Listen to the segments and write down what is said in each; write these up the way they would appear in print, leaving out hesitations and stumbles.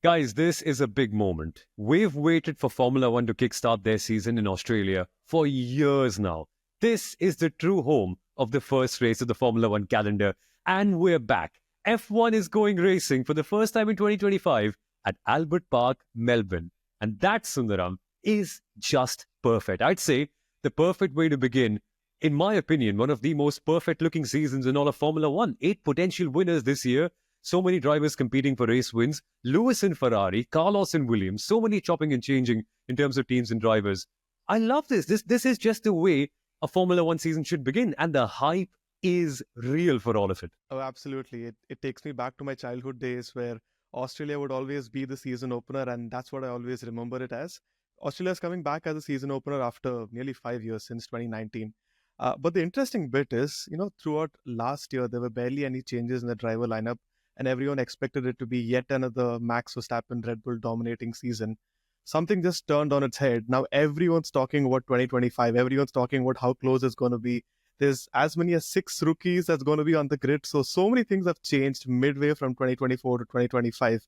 Guys, this is a big moment. We've waited for Formula One to kickstart their season in Australia for years now. This is the true home of the first race of the Formula One calendar, and we're back. F1 is going racing for the first time in 2025 at Albert Park, Melbourne. And that, Sundaram, is just perfect. I'd say the perfect way to begin, in my opinion, one of the most perfect looking seasons in all of Formula One. 8 potential winners this year. So many drivers competing for race wins. Lewis and Ferrari, Carlos and Williams. So many chopping and changing in terms of teams and drivers. I love this. This is just the way a Formula One season should begin. And the hype is real for all of it. Oh, absolutely. It takes me back to my childhood days where Australia would always be the season opener, and that's what I always remember it as. Australia is coming back as a season opener after nearly 5 years, since 2019. But the interesting bit is, throughout last year, there were barely any changes in the driver lineup, and everyone expected it to be yet another Max Verstappen Red Bull dominating season. Something just turned on its head. Now everyone's talking about 2025. Everyone's talking about how close it's going to be. There's as many as 6 rookies that's going to be on the grid. So many things have changed midway from 2024 to 2025.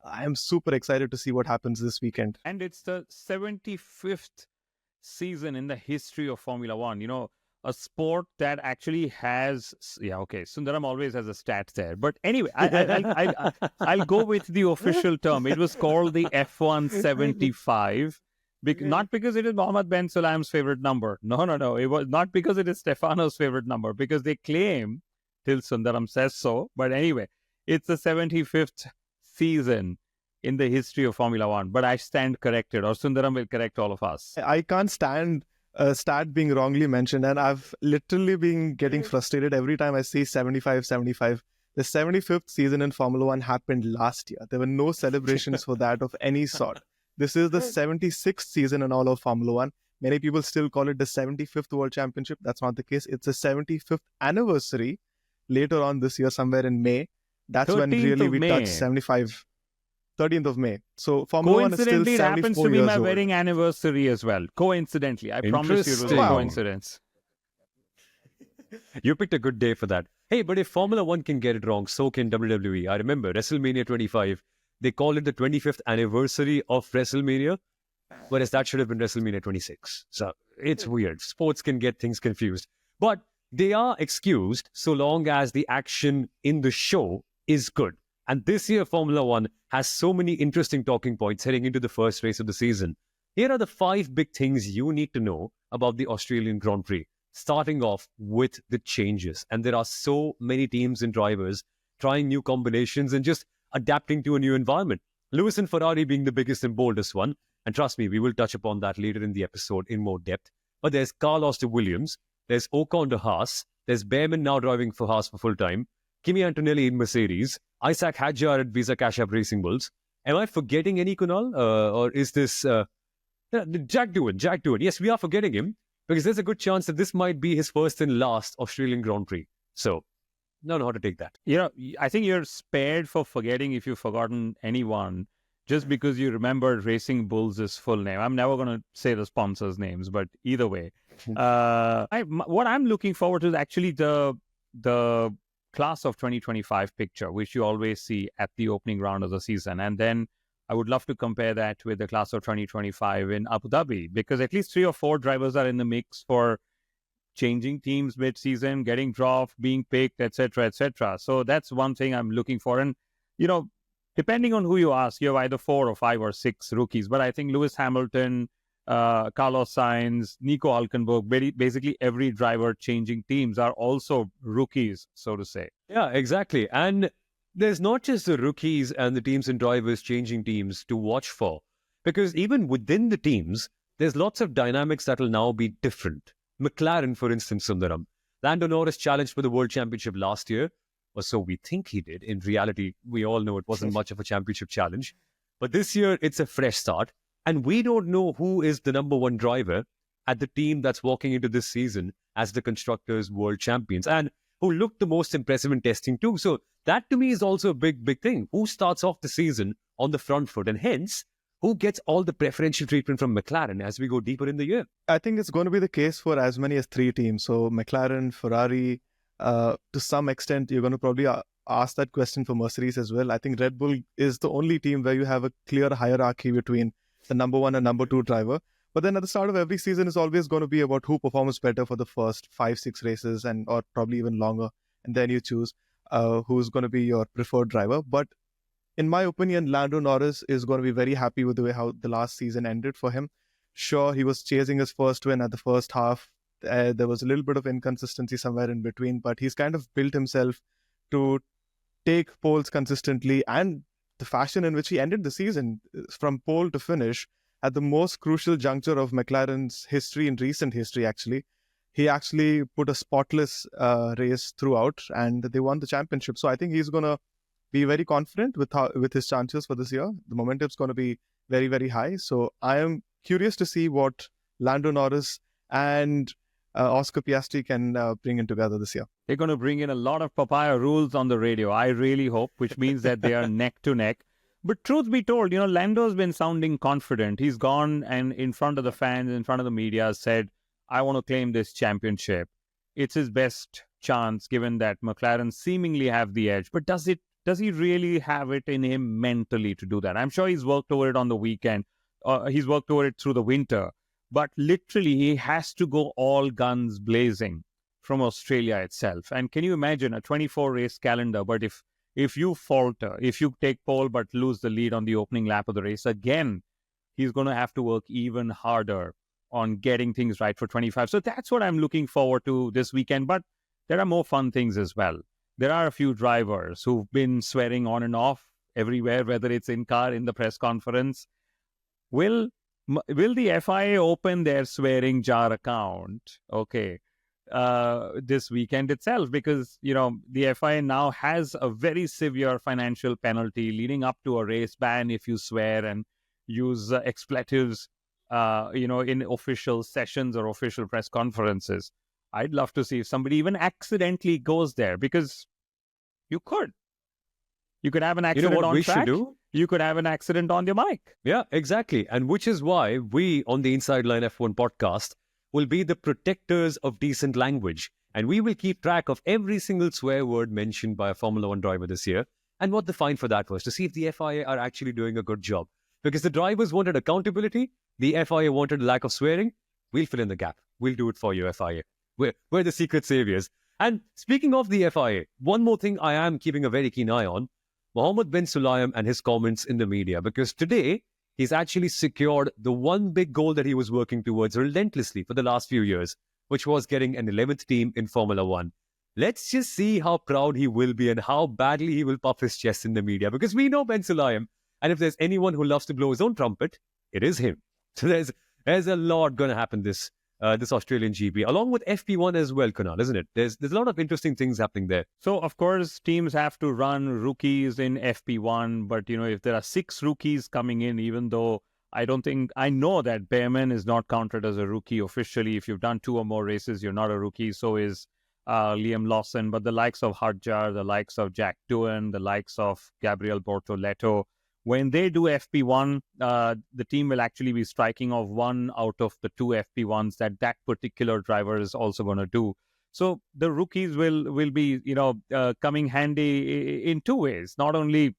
I am super excited to see what happens this weekend. And it's the 75th season in the history of Formula One. A sport that actually has, Sundaram always has a stat there. But anyway, I'll go with the official term. It was called the F1 75. Not because it is Mohammed Ben Sulayem's favorite number. No. It was not because it is Stefano's favorite number, because they claim, till Sundaram says so. But anyway, it's the 75th season in the history of Formula One. But I stand corrected, or Sundaram will correct all of us. I can't stand a stat being wrongly mentioned, and I've literally been getting frustrated every time I see 75. The 75th season in Formula One happened last year. There were no celebrations for that of any sort. This is the 76th season in all of Formula One. Many people still call it the 75th World Championship. That's not the case. It's the 75th anniversary later on this year, somewhere in May. That's when really we touch 75. 13th of May. So Formula One is still 74 years old. Coincidentally, it happens to be my wedding anniversary as well. Coincidentally. I promise you it was a coincidence. You picked a good day for that. Hey, but if Formula One can get it wrong, so can WWE. I remember WrestleMania 25. They call it the 25th anniversary of WrestleMania, whereas that should have been WrestleMania 26. So it's weird. Sports can get things confused. But they are excused so long as the action in the show is good. And this year, Formula One has so many interesting talking points heading into the first race of the season. Here are the 5 big things you need to know about the Australian Grand Prix, starting off with the changes. And there are so many teams and drivers trying new combinations and just adapting to a new environment. Lewis and Ferrari being the biggest and boldest one. And trust me, we will touch upon that later in the episode in more depth. But there's Carlos to Williams. There's Ocon to Haas. There's Behrman now driving for Haas for full time. Kimi Antonelli in Mercedes. Isaac Hadjar at Visa Cash App Racing Bulls. Am I forgetting any, Kunal? Or is this Jack Doohan? Yes, we are forgetting him because there's a good chance that this might be his first and last Australian Grand Prix. So, don't know how to take that. I think you're spared for forgetting if you've forgotten anyone just because you remembered Racing Bulls' full name. I'm never going to say the sponsors' names, but either way. What I'm looking forward to is actually the class of 2025 picture, which you always see at the opening round of the season. And then I would love to compare that with the class of 2025 in Abu Dhabi, because at least 3 or 4 drivers are in the mix for changing teams mid-season, getting dropped, being picked, etc., etc. So that's one thing I'm looking for. And, depending on who you ask, you have either 4 or 5 or 6 rookies. But I think Lewis Hamilton, Carlos Sainz, Nico Hülkenberg, basically every driver changing teams are also rookies, so to say. Yeah, exactly. And there's not just the rookies and the teams and drivers changing teams to watch for, because even within the teams, there's lots of dynamics that will now be different. McLaren, for instance, Sundaram. Lando Norris challenged for the World Championship last year, or so we think he did. In reality, we all know it wasn't much of a championship challenge. But this year, it's a fresh start. And we don't know who is the number 1 driver at the team that's walking into this season as the Constructors' World Champions, and who looked the most impressive in testing too. So that to me is also a big thing. Who starts off the season on the front foot, and hence, who gets all the preferential treatment from McLaren as we go deeper in the year? I think it's going to be the case for as many as 3 teams. So McLaren, Ferrari, to some extent, you're going to probably ask that question for Mercedes as well. I think Red Bull is the only team where you have a clear hierarchy between the number one and number two driver. But then at the start of every season, it's always going to be about who performs better for the first 5-6 races, or probably even longer. And then you choose who's going to be your preferred driver. But in my opinion, Lando Norris is going to be very happy with the way how the last season ended for him. Sure, he was chasing his first win at the first half. There was a little bit of inconsistency somewhere in between, but he's kind of built himself to take poles consistently, and the fashion in which he ended the season from pole to finish at the most crucial juncture of McLaren's history, in recent history actually. He actually put a spotless race throughout, and they won the championship. So I think he's going to be very confident with his chances for this year. The momentum's going to be very, very high. So I am curious to see what Lando Norris and Oscar Piastri can bring in together this year. They're going to bring in a lot of papaya rules on the radio, I really hope, which means that they are neck to neck. But truth be told, Lando's been sounding confident. He's gone and in front of the fans, in front of the media, said, I want to claim this championship. It's his best chance, given that McLaren seemingly have the edge. But does he really have it in him mentally to do that? I'm sure he's worked over it on the weekend. He's worked over it through the winter. But literally, he has to go all guns blazing from Australia itself. And can you imagine a 24-race calendar? But if you falter, if you take pole but lose the lead on the opening lap of the race, again, he's going to have to work even harder on getting things right for 25. So that's what I'm looking forward to this weekend. But there are more fun things as well. There are a few drivers who've been swearing on and off everywhere, whether it's in car, in the press conference. Will the FIA open their swearing jar account, this weekend itself? Because, the FIA now has a very severe financial penalty leading up to a race ban if you swear and use expletives, in official sessions or official press conferences. I'd love to see if somebody even accidentally goes there, because you could. You could have an accident You know what on we track. should do? You could have an accident on your mic. Yeah, exactly. And which is why we on the Inside Line F1 podcast will be the protectors of decent language. And we will keep track of every single swear word mentioned by a Formula One driver this year and what the fine for that was, to see if the FIA are actually doing a good job. Because the drivers wanted accountability, the FIA wanted lack of swearing. We'll fill in the gap. We'll do it for you, FIA. We're the secret saviors. And speaking of the FIA, one more thing I am keeping a very keen eye on, Mohammed bin Sulayem and his comments in the media, because today he's actually secured the one big goal that he was working towards relentlessly for the last few years, which was getting an 11th team in Formula One. Let's just see how proud he will be and how badly he will puff his chest in the media, because we know bin Sulayem, and if there's anyone who loves to blow his own trumpet, it is him. So there's a lot going to happen this Australian GP, along with FP1 as well, Kunal, isn't it? There's a lot of interesting things happening there. So, of course, teams have to run rookies in FP1, but, if there are 6 rookies coming in, even though I know that Behrman is not counted as a rookie officially. If you've done 2 or more races, you're not a rookie. So is Liam Lawson, but the likes of Hadjar, the likes of Jack Doohan, the likes of Gabriel Bortoleto, when they do FP1, the team will actually be striking off 1 out of the 2 FP1s that particular driver is also going to do. So the rookies will be, coming handy in 2 ways. Not only,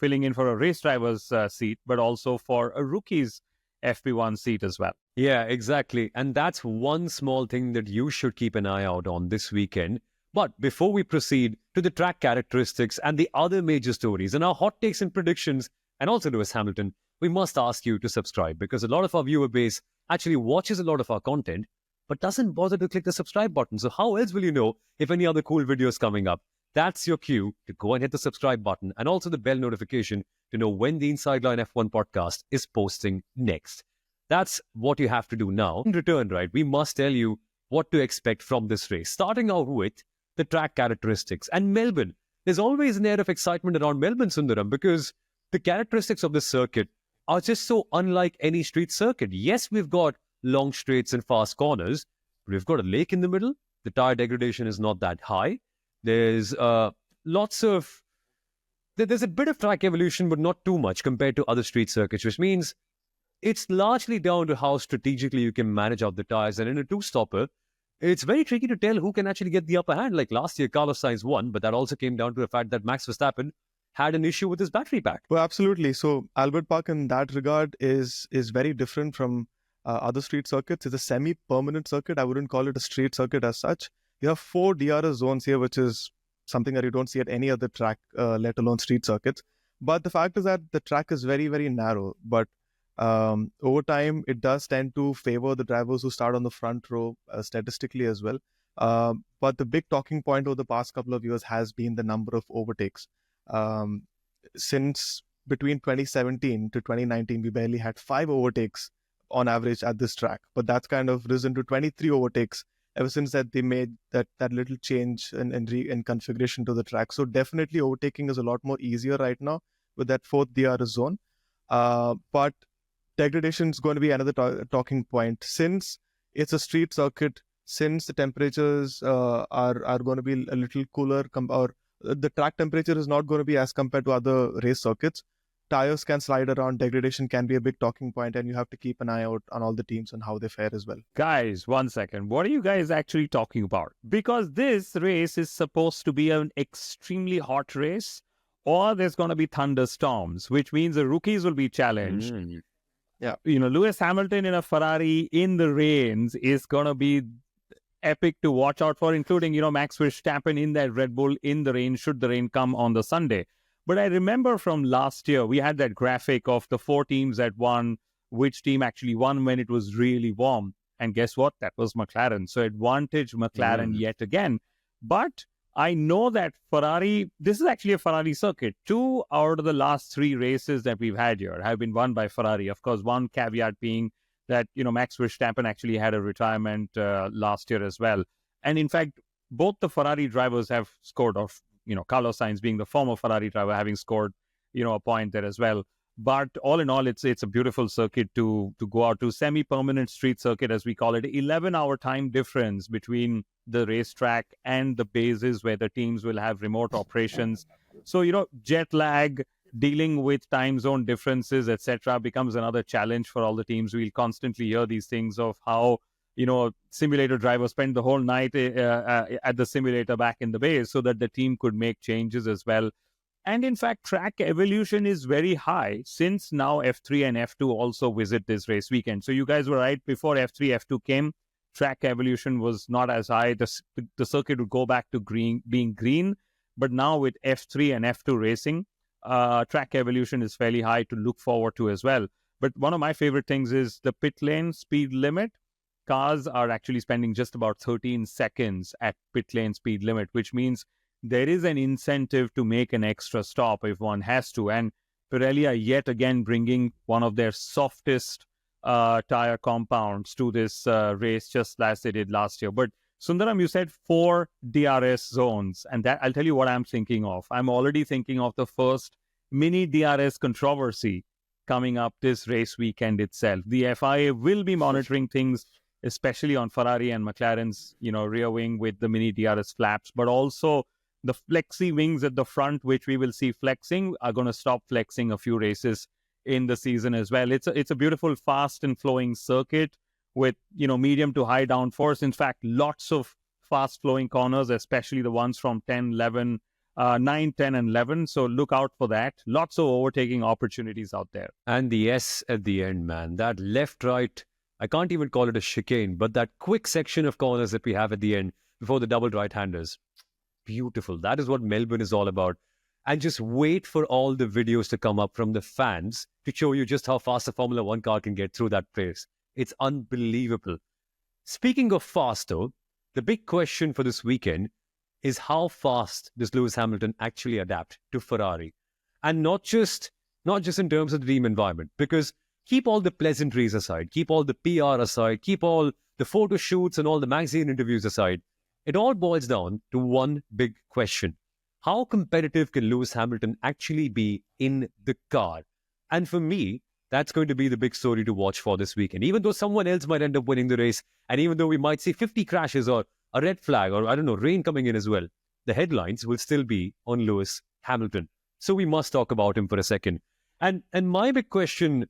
filling in for a race driver's seat, but also for a rookie's FP1 seat as well. Yeah, exactly. And that's one small thing that you should keep an eye out on this weekend. But before we proceed to the track characteristics and the other major stories and our hot takes and predictions, and also Lewis Hamilton, we must ask you to subscribe, because a lot of our viewer base actually watches a lot of our content, but doesn't bother to click the subscribe button. So how else will you know if any other cool videos coming up? That's your cue to go and hit the subscribe button and also the bell notification to know when the Inside Line F1 podcast is posting next. That's what you have to do now. In return, right, we must tell you what to expect from this race, starting out with the track characteristics. And Melbourne, there's always an air of excitement around Melbourne, Sundaram, because the characteristics of the circuit are just so unlike any street circuit. Yes, we've got long straights and fast corners, but we've got a lake in the middle. The tire degradation is not that high. There's there's a bit of track evolution, but not too much compared to other street circuits, which means it's largely down to how strategically you can manage out the tires. And in a two-stopper, it's very tricky to tell who can actually get the upper hand. Like last year, Carlos Sainz won, but that also came down to the fact that Max Verstappen had an issue with his battery pack. Well, absolutely. So Albert Park in that regard is very different from other street circuits. It's a semi-permanent circuit. I wouldn't call it a street circuit as such. You have 4 DRS zones here, which is something that you don't see at any other track, let alone street circuits. But the fact is that the track is very, very narrow. But over time, it does tend to favor the drivers who start on the front row statistically as well. But the big talking point over the past couple of years has been the number of overtakes. Since between 2017 to 2019, we barely had 5 overtakes on average at this track. But that's kind of risen to 23 overtakes ever since that they made that little change in configuration to the track. So definitely overtaking is a lot more easier right now with that 4th DRS zone. But degradation is going to be another talking point. Since it's a street circuit, since the temperatures are going to be a little cooler, or the track temperature is not going to be as compared to other race circuits, tires can slide around, degradation can be a big talking point, and you have to keep an eye out on all the teams and how they fare as well. Guys, 1 second. What are you guys actually talking about? Because this race is supposed to be an extremely hot race, or there's going to be thunderstorms, which means the rookies will be challenged. Yeah. Lewis Hamilton in a Ferrari in the rains is going to be epic to watch out for, including, Max Verstappen in that Red Bull in the rain, should the rain come on the Sunday. But I remember from last year, we had that graphic of the 4 teams that won, which team actually won when it was really warm. And guess what? That was McLaren. So advantage McLaren yet again. But I know that Ferrari, this is actually a Ferrari circuit. 2 out of the last 3 races that we've had here have been won by Ferrari. Of course, one caveat being that, Max Verstappen actually had a retirement last year as well. And in fact, both the Ferrari drivers have scored off. Carlos Sainz being the former Ferrari driver, having scored, a point there as well. But all in all, it's a beautiful circuit to go out to. Semi-permanent street circuit, as we call it. 11-hour time difference between the racetrack and the bases where the teams will have remote operations. So, jet lag, dealing with time zone differences, etc., becomes another challenge for all the teams. We'll constantly hear these things of how simulator drivers spend the whole night at the simulator back in the base so that the team could make changes as well. And in fact, track evolution is very high since now F3 and F2 also visit this race weekend. So you guys were right, before F3, F2 came, track evolution was not as high. The circuit would go back to being green. But now with F3 and F2 racing, track evolution is fairly high to look forward to as well. But one of my favorite things is the pit lane speed limit. Cars are actually spending just about 13 seconds at pit lane speed limit, which means there is an incentive to make an extra stop if one has to. And Pirelli are yet again bringing one of their softest tire compounds to this race, just as they did last year. But Sundaram, you said 4 DRS zones, and that I'll tell you what I'm thinking of. I'm already thinking of the first mini DRS controversy coming up this race weekend itself. The FIA will be monitoring things, especially on Ferrari and McLaren's, rear wing with the mini DRS flaps, but also the flexi wings at the front, which we will see flexing, are going to stop flexing a few races in the season as well. It's a beautiful, fast and flowing circuit with, medium to high downforce. In fact, lots of fast flowing corners, especially the ones from 9, 10, and 11. So look out for that. Lots of overtaking opportunities out there. And the S at the end, man, that left-right, I can't even call it a chicane, but that quick section of corners that we have at the end before the double right-handers. Beautiful. That is what Melbourne is all about. And just wait for all the videos to come up from the fans to show you just how fast a Formula One car can get through that place. It's unbelievable. Speaking of fast, though, the big question for this weekend is how fast does Lewis Hamilton actually adapt to Ferrari? And not just in terms of the team environment, because keep all the pleasantries aside, keep all the PR aside, keep all the photo shoots and all the magazine interviews aside. It all boils down to one big question. How competitive can Lewis Hamilton actually be in the car? And for me, that's going to be the big story to watch for this weekend. Even though someone else might end up winning the race, and even though we might see 50 crashes or a red flag or, rain coming in as well, the headlines will still be on Lewis Hamilton. So we must talk about him for a second. And my big question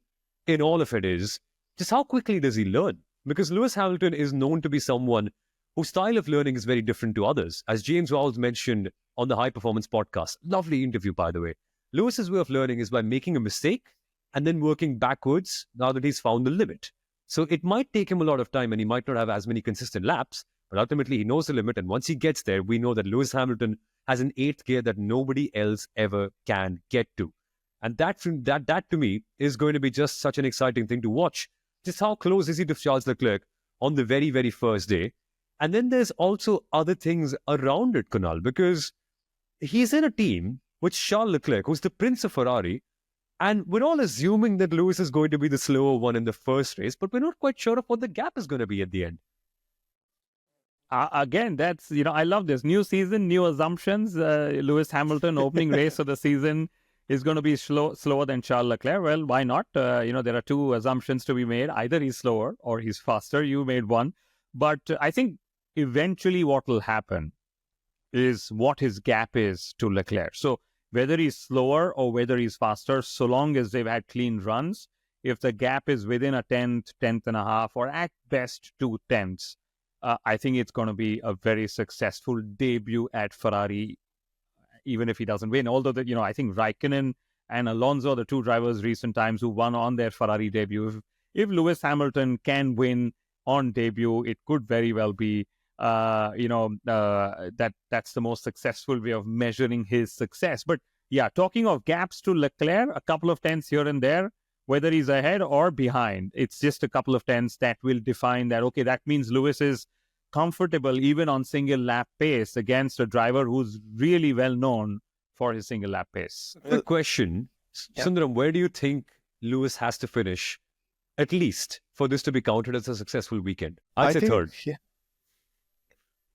in all of it is, just how quickly does he learn? Because Lewis Hamilton is known to be someone whose style of learning is very different to others. As James Rawls mentioned on the High Performance podcast, lovely interview, by the way, Lewis's way of learning is by making a mistake and then working backwards now that he's found the limit. So it might take him a lot of time and he might not have as many consistent laps, but ultimately he knows the limit. And once he gets there, we know that Lewis Hamilton has an eighth gear that nobody else ever can get to. And that to me is going to be just such an exciting thing to watch. Just how close is he to Charles Leclerc on the very, very first day? And then there's also other things around it, Kunal, because he's in a team with Charles Leclerc, who's the prince of Ferrari. And we're all assuming that Lewis is going to be the slower one in the first race, but we're not quite sure of what the gap is going to be at the end. Again, that's, I love this. New season, new assumptions. Lewis Hamilton, opening race of the season, is going to be slower than Charles Leclerc. Well, why not? There are two assumptions to be made. Either he's slower or he's faster. You made one. But I think eventually what will happen is what his gap is to Leclerc. So whether he's slower or whether he's faster, so long as they've had clean runs, if the gap is within a tenth and a half, or at best 2 tenths, I think it's going to be a very successful debut at Ferrari, even if he doesn't win. Although, I think Raikkonen and Alonso, the two drivers recent times who won on their Ferrari debut, if Lewis Hamilton can win on debut, it could very well be that's the most successful way of measuring his success. But yeah, talking of gaps to Leclerc, a couple of tenths here and there, whether he's ahead or behind, it's just a couple of tenths that will define that, okay, that means Lewis is comfortable even on single lap pace against a driver who's really well known for his single lap pace. Good question. Sundaram, where do you think Lewis has to finish, at least, for this to be counted as a successful weekend? I'd say third. Yeah.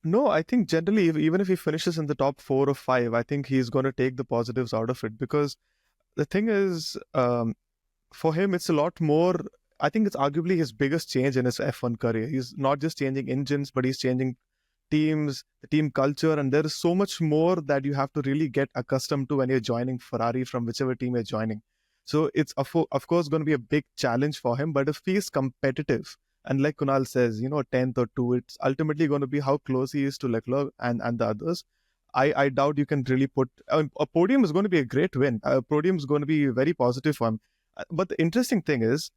No, I think generally, even if he finishes in the top 4 or 5, I think he's going to take the positives out of it, because the thing is, for him, it's a lot more. I think it's arguably his biggest change in his F1 career. He's not just changing engines, but he's changing teams, the team culture, and there is so much more that you have to really get accustomed to when you're joining Ferrari from whichever team you're joining. So it's of course going to be a big challenge for him, but if he's competitive, and like Kunal says, a tenth or two, it's ultimately going to be how close he is to Leclerc and the others. I doubt you can really put a podium is going to be a great win. A podium is going to be very positive for him. But the interesting thing is,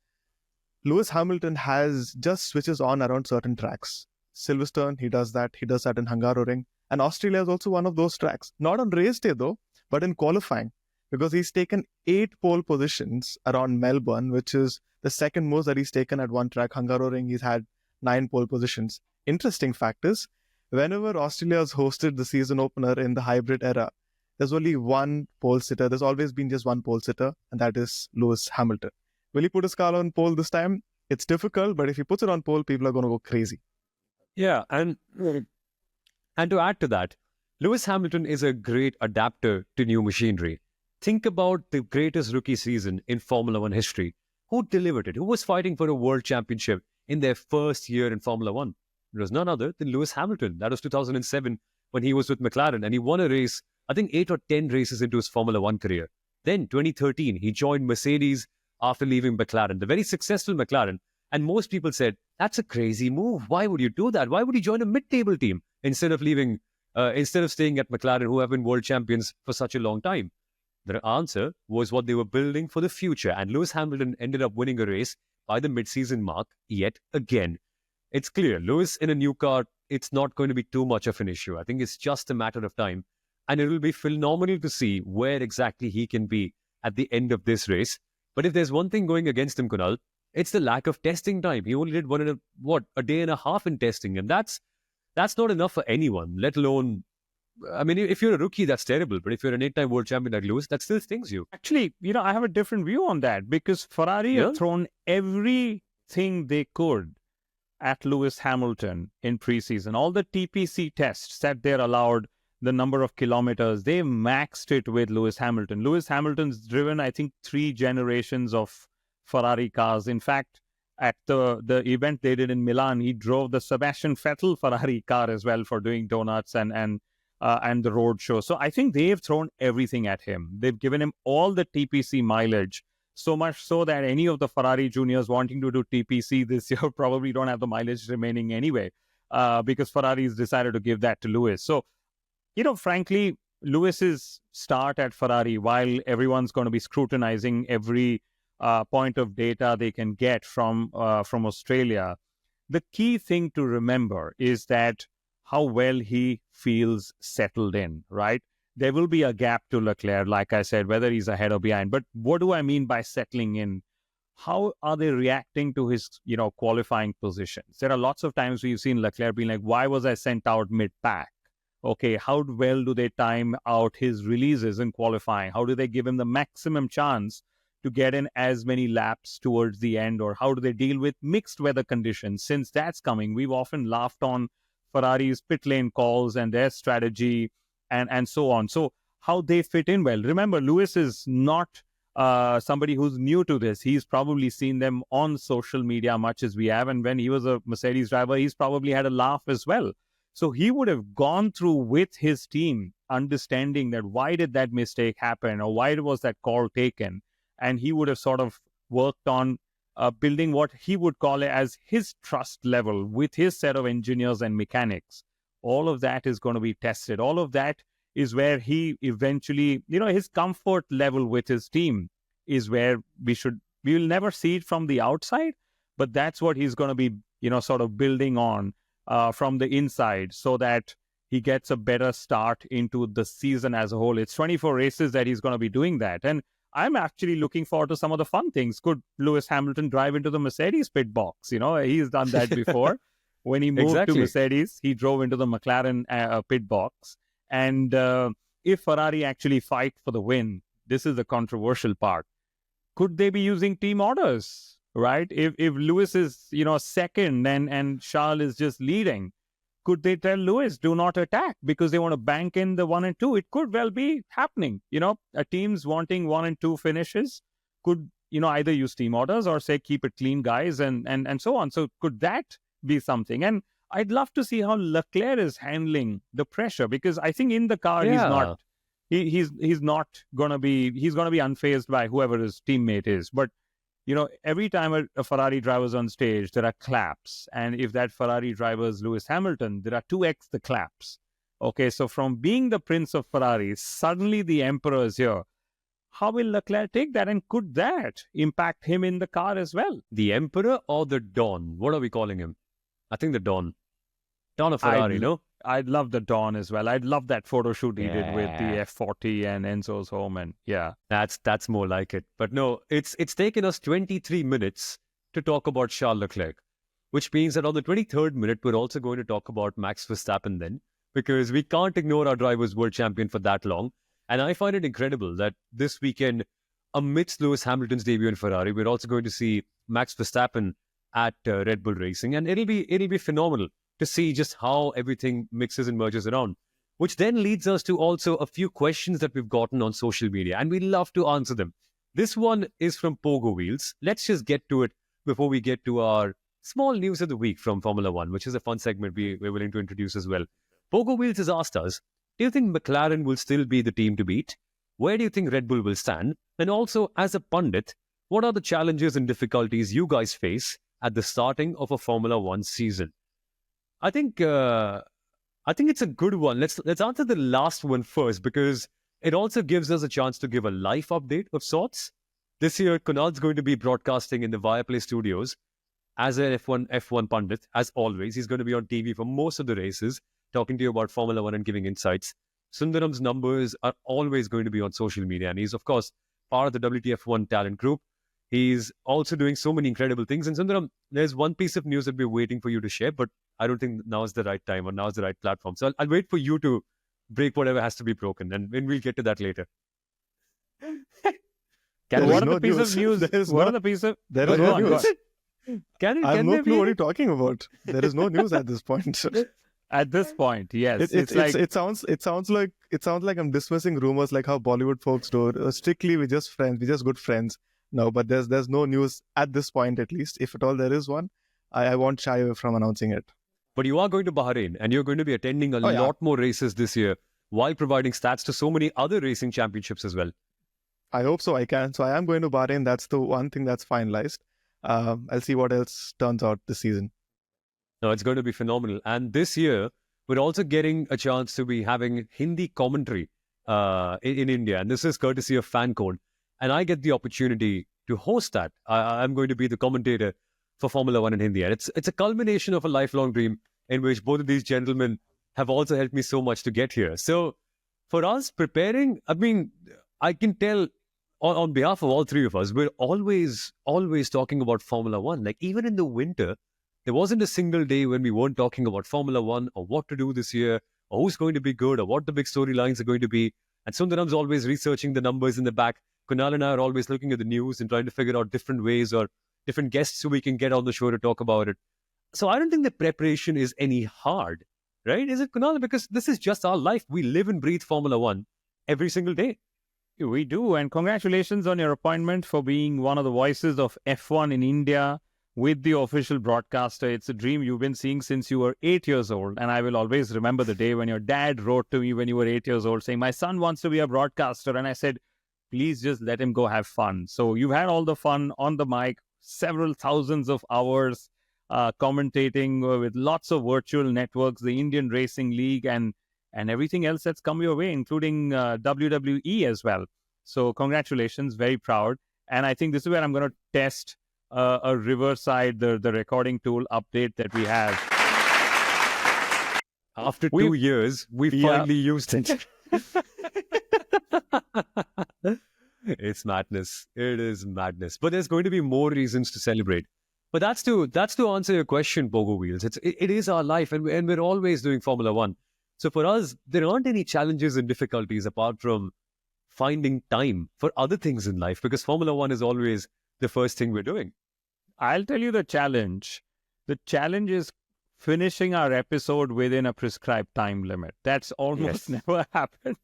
Lewis Hamilton has just switches on around certain tracks. Silverstone, he does that. He does that in Hungaroring. And Australia is also one of those tracks. Not on race day though, but in qualifying. Because he's taken 8 pole positions around Melbourne, which is the second most that he's taken at one track. Hungaroring, he's had 9 pole positions. Interesting fact is, whenever Australia has hosted the season opener in the hybrid era, there's only one pole sitter. There's always been just one pole sitter, and that is Lewis Hamilton. Will he put his car on pole this time? It's difficult, but if he puts it on pole, people are going to go crazy. Yeah, and to add to that, Lewis Hamilton is a great adapter to new machinery. Think about the greatest rookie season in Formula One history. Who delivered it? Who was fighting for a world championship in their first year in Formula One? It was none other than Lewis Hamilton. That was 2007 when he was with McLaren, and he won a race, I think 8 or 10 races into his Formula One career. Then 2013, he joined Mercedes after leaving McLaren, the very successful McLaren. And most people said, that's a crazy move. Why would you do that? Why would you join a mid-table team instead of staying at McLaren, who have been world champions for such a long time? The answer was what they were building for the future. And Lewis Hamilton ended up winning a race by the mid-season mark yet again. It's clear, Lewis in a new car, it's not going to be too much of an issue. I think it's just a matter of time. And it will be phenomenal to see where exactly he can be at the end of this race. But if there's one thing going against him, Kunal, it's the lack of testing time. He only did a day and a half in testing. And that's not enough for anyone, let alone, I mean, if you're a rookie, that's terrible. But if you're an 8-time world champion like Lewis, that still stings you. Actually, I have a different view on that, because Ferrari have thrown everything they could at Lewis Hamilton in preseason. All the TPC tests that they're allowed, the number of kilometers, they maxed it with Lewis Hamilton. Lewis Hamilton's driven, I think, 3 generations of Ferrari cars. In fact, at the event they did in Milan, he drove the Sebastian Vettel Ferrari car as well for doing donuts and the road show. So I think they've thrown everything at him. They've given him all the TPC mileage, so much so that any of the Ferrari juniors wanting to do TPC this year probably don't have the mileage remaining anyway. because Ferrari's decided to give that to Lewis. So, frankly, Lewis's start at Ferrari, while everyone's going to be scrutinizing every point of data they can get from Australia, the key thing to remember is that how well he feels settled in, right? There will be a gap to Leclerc, like I said, whether he's ahead or behind. But what do I mean by settling in? How are they reacting to his, qualifying positions? There are lots of times we've seen Leclerc being like, why was I sent out mid-pack? Okay, how well do they time out his releases in qualifying? How do they give him the maximum chance to get in as many laps towards the end? Or how do they deal with mixed weather conditions? Since that's coming, we've often laughed on Ferrari's pit lane calls and their strategy and so on. So how they fit in well. Remember, Lewis is not somebody who's new to this. He's probably seen them on social media much as we have. And when he was a Mercedes driver, he's probably had a laugh as well. So he would have gone through with his team, understanding that why did that mistake happen or why was that call taken? And he would have sort of worked on building what he would call it as his trust level with his set of engineers and mechanics. All of that is going to be tested. All of that is where he eventually, his comfort level with his team is where we will never see it from the outside, but that's what he's going to be, sort of building on from the inside so that he gets a better start into the season as a whole. It's 24 races that he's going to be doing that. And I'm actually looking forward to some of the fun things. Could Lewis Hamilton drive into the Mercedes pit box? He's done that before. When he moved to Mercedes, he drove into the McLaren pit box. And if Ferrari actually fight for the win, this is the controversial part. Could they be using team orders, right? If Lewis is, second and Charles is just leading, could they tell Lewis, do not attack because they want to bank in the 1 and 2? It could well be happening. A team's wanting 1 and 2 finishes could, either use team orders or say, keep it clean, guys, and so on. So could that be something? And I'd love to see how Leclerc is handling the pressure, because I think in the car he's going to be unfazed by whoever his teammate is. But every time a Ferrari driver's on stage, there are claps, and if that Ferrari driver is Lewis Hamilton, there are 2x the claps. Okay, so from being the Prince of Ferrari, suddenly the Emperor is here. How will Leclerc take that, and could that impact him in the car as well? The Emperor or the Don? What are we calling him? I think the Don. Don of Ferrari, no? I'd love the Don as well. I'd love that photo shoot he did with the F40 and Enzo's home, and That's more like it. But no, it's taken us 23 minutes to talk about Charles Leclerc, which means that on the 23rd minute, we're also going to talk about Max Verstappen then, because we can't ignore our driver's world champion for that long. And I find it incredible that this weekend, amidst Lewis Hamilton's debut in Ferrari, we're also going to see Max Verstappen at Red Bull Racing, and it'll be phenomenal to see just how everything mixes and merges around, which then leads us to also a few questions that we've gotten on social media, and we love to answer them. This one is from Pogo Wheels. Let's just get to it before we get to our small news of the week from Formula One, which is a fun segment we're willing to introduce as well. Pogo Wheels has asked us, do you think McLaren will still be the team to beat? Where do you think Red Bull will stand? And also, as a pundit, what are the challenges and difficulties you guys face at the starting of a Formula One season? I think it's a good one. Let's answer the last one first, because it also gives us a chance to give a live update of sorts. This year, Kunal's going to be broadcasting in the Viaplay studios as an F1 pundit, as always. He's going to be on TV for most of the races, talking to you about Formula One and giving insights. Sundaram's numbers are always going to be on social media, and he's, of course, part of the WTF1 talent group. He's also doing so many incredible things. And Sundaram, there's one piece of news that we're waiting for you to share, but I don't think now is the right time or now is the right platform. So I'll wait for you to break whatever has to be broken, and we'll get to that later. What are the piece of news? What are the piece of... There is no news. I have no clue what you're talking about. There is no news at this point. At this point, yes. It sounds like I'm dismissing rumors like how Bollywood folks do. Strictly, we're just friends. We're just good friends. No, but there's no news at this point, at least. If at all there is one, I won't shy away from announcing it. But you are going to Bahrain, and you're going to be attending a lot more races this year, while providing stats to so many other racing championships as well. I hope so. I can. So I am going to Bahrain. That's the one thing that's finalized. I'll see what else turns out this season. No, it's going to be phenomenal. And this year, we're also getting a chance to be having Hindi commentary in India. And this is courtesy of Fan Code. And I get the opportunity to host that. I'm going to be the commentator for Formula One in Hindi. And it's a culmination of a lifelong dream in which both of these gentlemen have also helped me so much to get here. So for us preparing, I mean, I can tell on behalf of all three of us, we're always talking about Formula One. Like even in the winter, there wasn't a single day when we weren't talking about Formula One or what to do this year or who's going to be good or what the big storylines are going to be. And Sundaram's always researching the numbers in the back. Kunal and I are always looking at the news and trying to figure out different ways or different guests who we can get on the show to talk about it. So I don't think the preparation is any hard, right? Is it, Kunal? Because this is just our life. We live and breathe Formula One every single day. We do. And congratulations on your appointment for being one of the voices of F1 in India with the official broadcaster. It's a dream you've been seeing since you were 8 years old. And I will always remember the day when your dad wrote to me when you were 8 years old saying, my son wants to be a broadcaster. And I said, please just let him go have fun. So you've had all the fun on the mic, several thousands of hours commentating with lots of virtual networks, the Indian Racing League, and everything else that's come your way, including WWE as well. So congratulations, very proud. And I think this is where I'm going to test a Riverside, the recording tool update that we have. After 2 years, we finally used it. It's madness. It is madness. But there's going to be more reasons to celebrate. But that's to answer your question, Pogo Wheels. It is our life, and we're always doing Formula One. So for us, there aren't any challenges and difficulties apart from finding time for other things in life, because Formula One is always the first thing we're doing. I'll tell you the challenge. The challenge is finishing our episode within a prescribed time limit. That's almost never happened.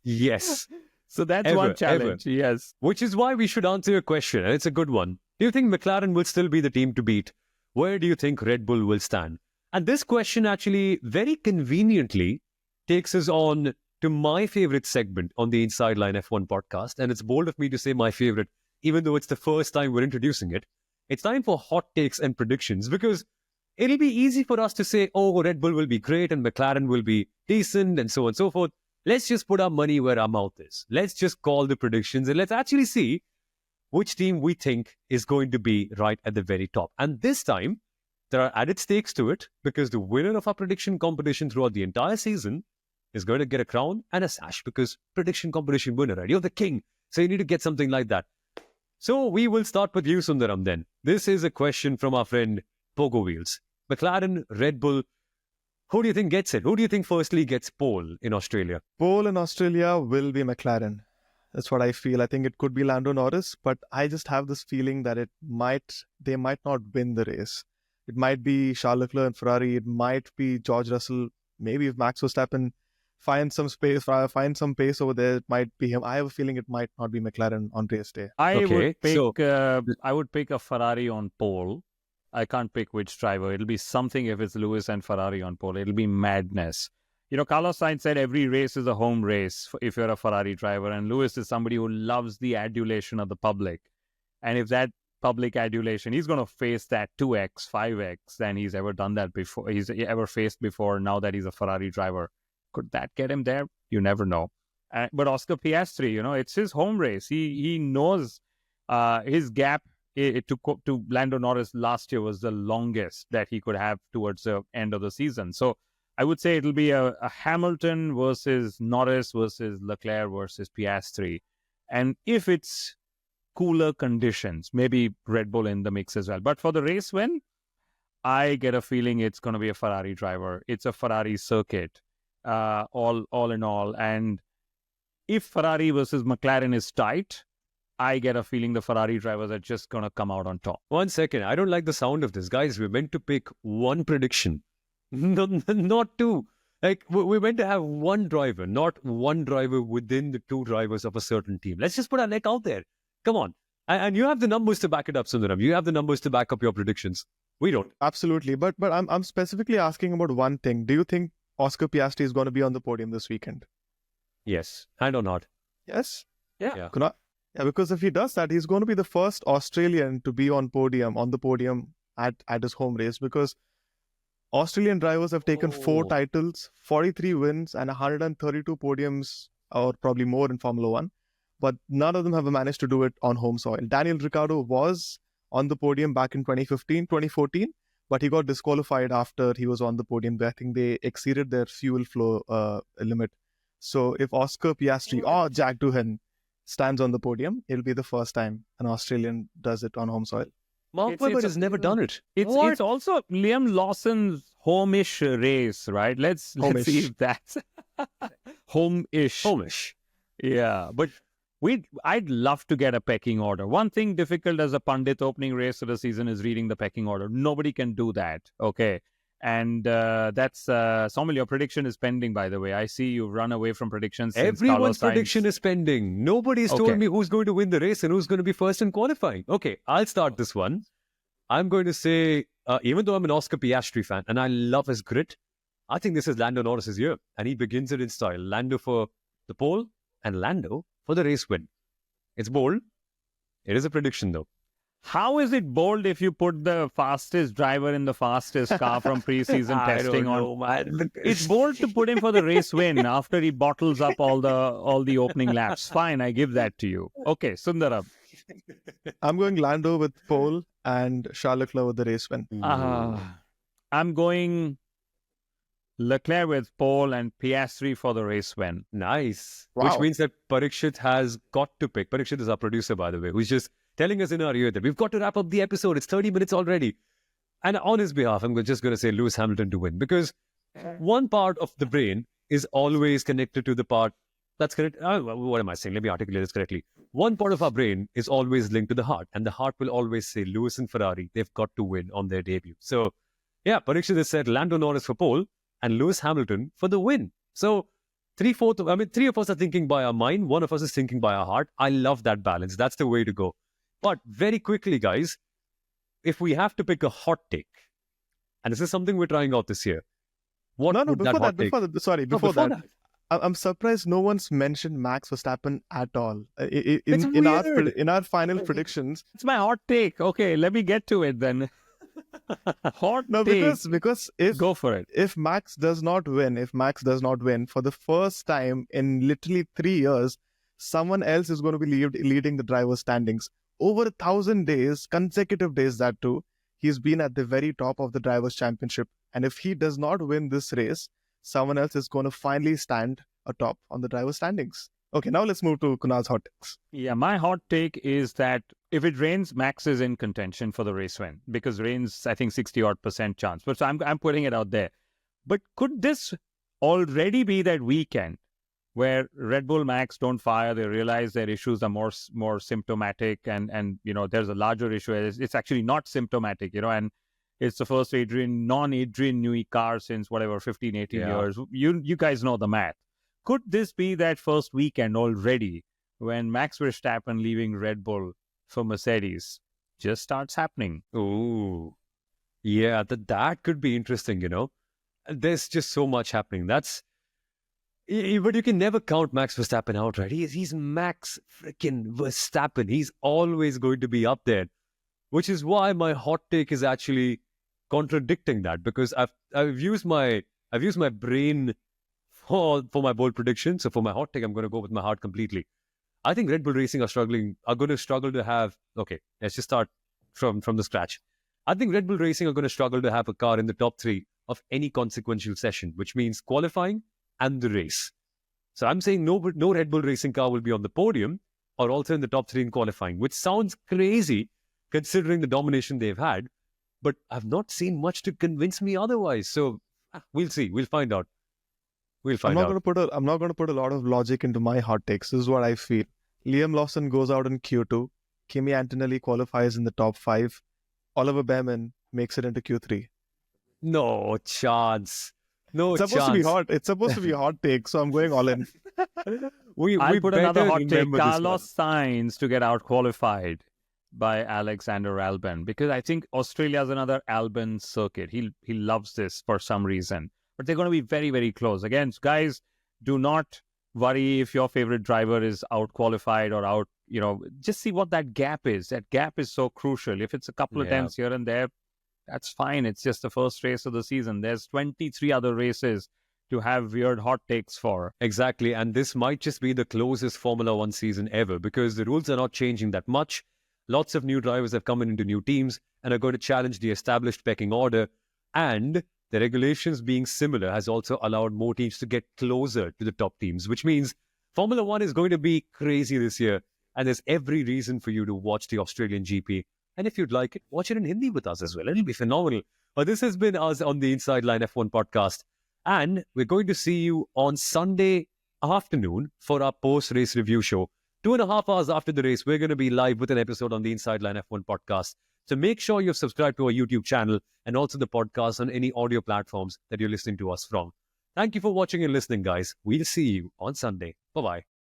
Yes. So that's one challenge. Yes. Which is why we should answer your question, and it's a good one. Do you think McLaren will still be the team to beat? Where do you think Red Bull will stand? And this question actually very conveniently takes us on to my favorite segment on the Inside Line F1 podcast. And it's bold of me to say my favorite, even though it's the first time we're introducing it. It's time for hot takes and predictions, because it'll be easy for us to say, oh, Red Bull will be great and McLaren will be decent and so on and so forth. Let's just put our money where our mouth is. Let's just call the predictions and let's actually see which team we think is going to be right at the very top. And this time, there are added stakes to it, because the winner of our prediction competition throughout the entire season is going to get a crown and a sash, because prediction competition winner, right? You're the king. So you need to get something like that. So we will start with you, Sundaram, then. This is a question from our friend Pogo Wheels. McLaren, Red Bull, who do you think gets it? Who do you think firstly gets pole in Australia? Pole in Australia will be McLaren. That's what I feel. I think it could be Lando Norris, but I just have this feeling that they might not win the race. It might be Charles Leclerc and Ferrari. It might be George Russell. Maybe if Max Verstappen finds some pace over there, it might be him. I have a feeling it might not be McLaren on race day. I would pick a Ferrari on pole. I can't pick which driver. It'll be something if it's Lewis and Ferrari on pole. It'll be madness. You know, Carlos Sainz said every race is a home race if you're a Ferrari driver. And Lewis is somebody who loves the adulation of the public. And if that public adulation, he's going to face that 2x, 5x than he's ever done that before. He's ever faced before now that he's a Ferrari driver. Could that get him there? You never know. But Oscar Piastri, you know, it's his home race. He knows his gap to Lando Norris last year was the longest that he could have towards the end of the season. So I would say it'll be a Hamilton versus Norris versus Leclerc versus Piastri. And if it's cooler conditions, maybe Red Bull in the mix as well. But for the race win, I get a feeling it's going to be a Ferrari driver. It's a Ferrari circuit, all in all. And if Ferrari versus McLaren is tight, I get a feeling the Ferrari drivers are just going to come out on top. 1 second. I don't like the sound of this. Guys, we're meant to pick one prediction, not two. Like, we're meant to have one driver, not one driver within the two drivers of a certain team. Let's just put our neck out there. Come on. And you have the numbers to back it up, Sundaram. You have the numbers to back up your predictions. We don't. Absolutely. But I'm specifically asking about one thing. Do you think Oscar Piastri is going to be on the podium this weekend? Yes. Hand on heart. Yes? Yeah. Yeah, because if he does that, he's going to be the first Australian to be on the podium at his home race, because Australian drivers have taken 4 Oh. titles, 43 wins, and 132 podiums, or probably more in Formula One. But none of them have managed to do it on home soil. Daniel Ricciardo was on the podium back in 2015, 2014, but he got disqualified after he was on the podium. I think they exceeded their fuel flow limit. So if Oscar Piastri or Jack Doohan stands on the podium, it'll be the first time an Australian does it on home soil. Mark It's- Webber it's a- has never done it. It's also Liam Lawson's home-ish race, right? Let's Home-ish. see if that's home-ish. Homish. Yeah, but I'd love to get a pecking order. One thing difficult as a pundit opening race of the season is reading the pecking order. Nobody can do that. Okay. And that's Soumil, your prediction is pending, by the way. I see you've run away from predictions. Since Everyone's Carlos Sainz- prediction is pending. Nobody's Okay. told me who's going to win the race and who's going to be first in qualifying. Okay, I'll start this one. I'm going to say, even though I'm an Oscar Piastri fan and I love his grit, I think this is Lando Norris's year. And he begins it in style. Lando for the pole and Lando for the race win. It's bold. It is a prediction, though. How is it bold if you put the fastest driver in the fastest car from preseason testing on? Man. It's bold to put him for the race win after he bottles up all the opening laps. Fine, I give that to you. Okay, Sundaram. I'm going Lando with pole and Charles Leclerc with the race win. I'm going Leclerc with pole and Piastri for the race win. Nice. Wow. Which means that Parikshit has got to pick. Parikshit is our producer, by the way, who's just telling us in our ear that we've got to wrap up the episode. It's 30 minutes already. And on his behalf, I'm just going to say Lewis Hamilton to win, because one part of the brain is always connected to the part that's correct. What am I saying? Let me articulate this correctly. One part of our brain is always linked to the heart, and the heart will always say Lewis and Ferrari, they've got to win on their debut. So, yeah, Parikshit has said Lando Norris for pole and Lewis Hamilton for the win. So, three of us are thinking by our mind, one of us is thinking by our heart. I love that balance. That's the way to go. But very quickly, guys, if we have to pick a hot take, and this is something we're trying out this year, what would that hot take? Before that, I'm surprised no one's mentioned Max Verstappen at all. It's In our final predictions. It's my hot take. Okay, let me get to it then. Hot No, take. because if Go for it. if Max does not win for the first time in literally 3 years, someone else is going to be leading the driver's standings. Over 1,000 days, consecutive days that too, he's been at the very top of the driver's championship. And if he does not win this race, someone else is going to finally stand atop on the driver's standings. Okay, now let's move to Kunal's hot takes. Yeah, my hot take is that if it rains, Max is in contention for the race win, because rain's, I think, 60% chance. But so I'm putting it out there. But could this already be that weekend where Red Bull Max don't fire? They realize their issues are more symptomatic, and there's a larger issue. It's actually not symptomatic, and it's the first non-Adrian Newey car since 15, 18 years. You guys know the math. Could this be that first weekend already when Max Verstappen leaving Red Bull for Mercedes just starts happening? Oh, yeah, that could be interesting, There's just so much happening. But you can never count Max Verstappen out, right? He's Max freaking Verstappen. He's always going to be up there, which is why my hot take is actually contradicting that, because I've used my brain for my bold prediction. So for my hot take, I'm going to go with my heart completely. I think Red Bull Racing are going to struggle to have. Okay, let's just start from the scratch. I think Red Bull Racing are going to struggle to have a car in the top 3 of any consequential session, which means qualifying and the race. So I'm saying no Red Bull Racing car will be on the podium or also in the top 3 in qualifying, which sounds crazy considering the domination they've had. But I've not seen much to convince me otherwise. So we'll see. We'll find out. I'm not going to put a lot of logic into my hot takes. This is what I feel. Liam Lawson goes out in Q2. Kimi Antonelli qualifies in the top 5. Oliver Behrman makes it into Q3. No chance. It's supposed to be hot. It's supposed to be a hot take, so I'm going all in. I put another hot take. remember this one. Carlos Sainz to get out qualified by Alexander Albon, because I think Australia's another Albon circuit. He loves this for some reason. But they're going to be very, very close. Again, guys, do not worry if your favorite driver is out qualified or out. Just see what that gap is. That gap is so crucial. If it's a couple of Yeah. times here and there, that's fine. It's just the first race of the season. There's 23 other races to have weird hot takes for. Exactly. And this might just be the closest Formula One season ever because the rules are not changing that much. Lots of new drivers have come into new teams and are going to challenge the established pecking order. And the regulations being similar has also allowed more teams to get closer to the top teams, which means Formula One is going to be crazy this year. And there's every reason for you to watch the Australian GP. And if you'd like it, watch it in Hindi with us as well. It'll be phenomenal. But this has been us on the Inside Line F1 podcast. And we're going to see you on Sunday afternoon for our post-race review show. 2.5 hours after the race, we're going to be live with an episode on the Inside Line F1 podcast. So make sure you've subscribed to our YouTube channel and also the podcast on any audio platforms that you're listening to us from. Thank you for watching and listening, guys. We'll see you on Sunday. Bye-bye.